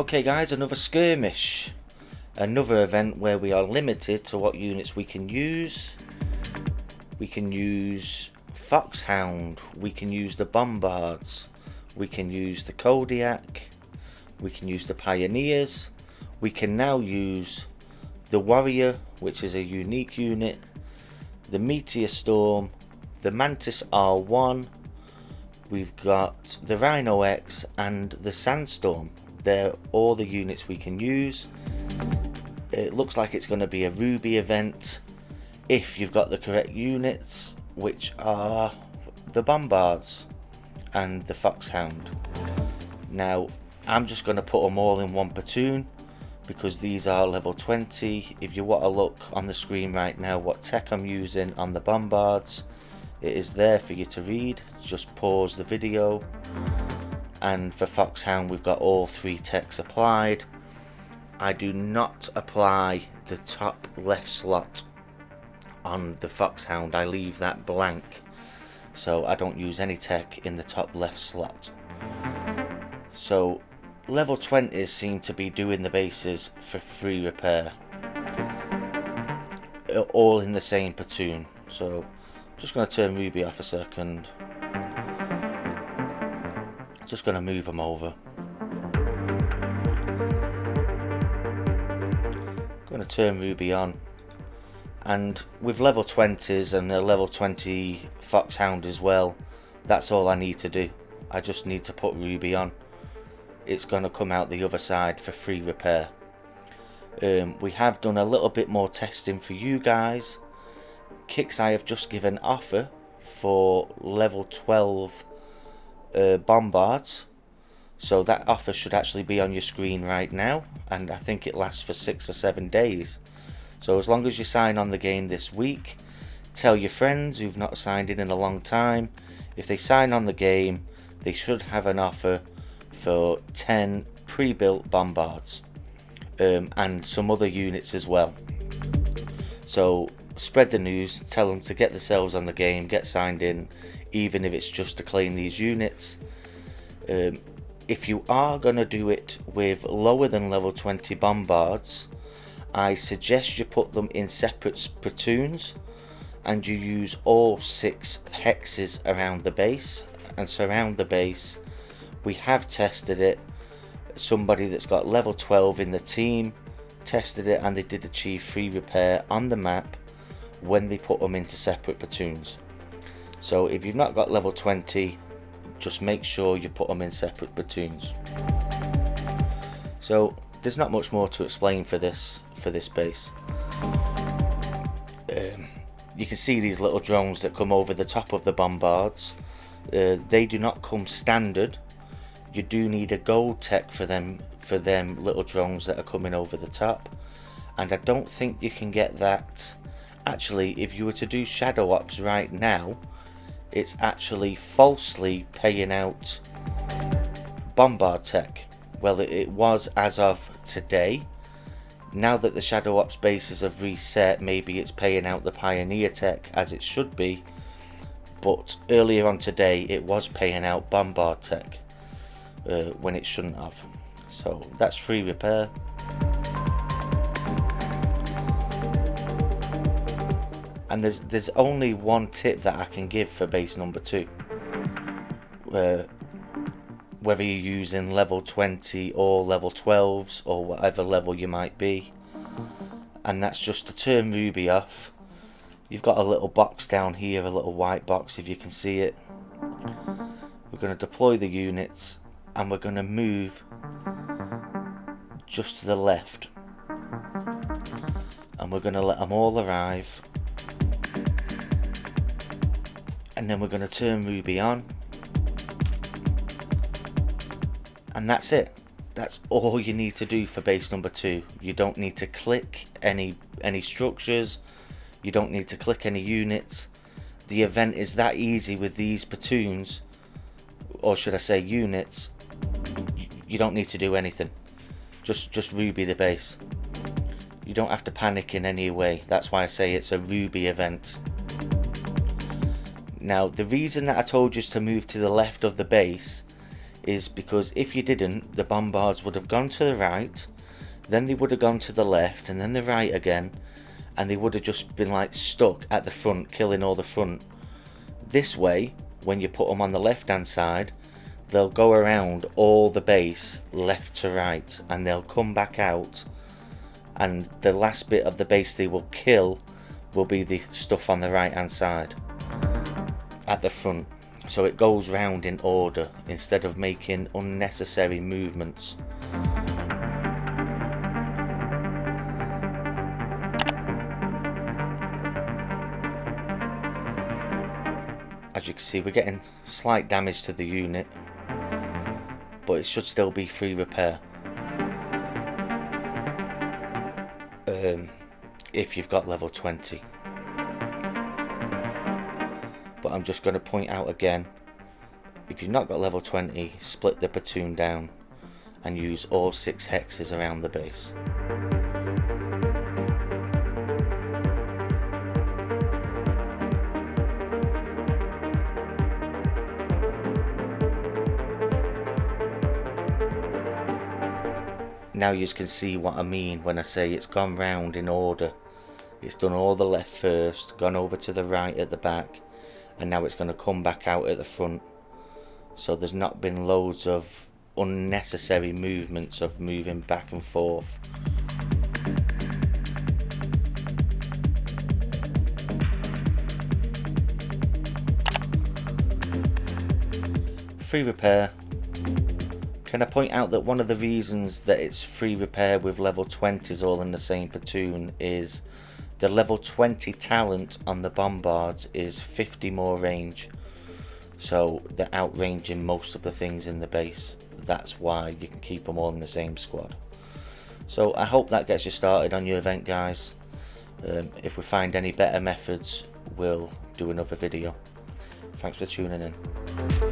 Okay guys, another skirmish. Another event where we are limited to what units we can use. We can use Foxhound, we can use the Bombards, we can use the Kodiak, we can use the Pioneers, we can now use the Warrior, which is a unique unit, the Meteor Storm, the Mantis R1, we've got the Rhino X and the Sandstorm. They're all the units we can use. It looks like it's going to be a Ruby event if you've got the correct units, which are the Bombards and the Foxhound. Now I'm just going to put them all in one platoon because these are level 20. If you want to look on the screen right now what tech I'm using on the Bombards, it is there for you to read. Just pause the video. And for Foxhound we've got all three techs applied. I do not apply the top left slot on the Foxhound, I leave that blank, so I don't use any tech in the top left slot. So level 20s seem to be doing the bases for free repair, all in the same platoon. So I'm just going to turn Ruby off a second. Just going to move them over. Going to turn Ruby on, and with level 20s and a level 20 Foxhound as well, that's all I need to do. I just need to put Ruby on. It's going to come out the other side for free repair. We have done a little bit more testing for you guys. Kixeye have just given an offer for level 12 Bombards, so that offer should actually be on your screen right now, and I think it lasts for 6 or 7 days. So as long as you sign on the game this week, tell your friends who've not signed in a long time, if they sign on the game they should have an offer for 10 pre-built Bombards and some other units as well. So spread the news, tell them to get themselves on the game, get signed in, even if it's just to claim these units. If you are going to do it with lower than level 20 Bombards, I suggest you put them in separate platoons and you use all 6 hexes around the base and surround the base. We have tested it. Somebody that's got level 12 in the team tested it and they did achieve free repair on the map when they put them into separate platoons. So if you've not got level 20, just make sure you put them in separate platoons. So there's not much more to explain for this base. You can see these little drones that come over the top of the Bombards. They do not come standard. You do need a gold tech for them little drones that are coming over the top, and I don't think you can get that. Actually, if you were to do shadow ops right now, it's actually falsely paying out Bombard tech. Well, it was as of today. Now that the shadow ops bases have reset, maybe it's paying out the Pioneer tech as it should be, but earlier on today it was paying out Bombard tech when it shouldn't have. So that's free repair. And there's only one tip that I can give for base number 2, whether you're using level 20 or level 12s or whatever level you might be, and that's just to turn Ruby off. You've got a little box down here, a little white box if you can see it. We're going to deploy the units and we're going to move just to the left, and we're going to let them all arrive. And then we're going to turn Ruby on, and that's it. That's all you need to do for base number 2. You don't need to click any structures, you don't need to click any units. The event is that easy with these platoons, or should I say units. You don't need to do anything, just Ruby the base. You don't have to panic in any way. That's why I say it's a Ruby event. Now the reason that I told you to move to the left of the base is because if you didn't, the bombards would have gone to the right, then they would have gone to the left, and then the right again, and they would have just been like stuck at the front, killing all the front. This way, when you put them on the left hand side, they'll go around all the base left to right, and they'll come back out, and the last bit of the base they will kill will be the stuff on the right hand side at the front. So it goes round in order instead of making unnecessary movements. As you can see, we're getting slight damage to the unit, but it should still be free repair. If you've got level 20. But I'm just going to point out again, if you've not got level 20, split the platoon down and use all 6 hexes around the base. Now you can see what I mean when I say it's gone round in order. It's done all the left first, gone over to the right at the back, and now it's going to come back out at the front. So there's not been loads of unnecessary movements of moving back and forth. Free repair. Can I point out that one of the reasons that it's free repair with level 20s all in the same platoon is the level 20 talent on the bombards is 50 more range. So they're outranging most of the things in the base. That's why you can keep them all in the same squad. So I hope that gets you started on your event, guys. If we find any better methods, we'll do another video. Thanks for tuning in.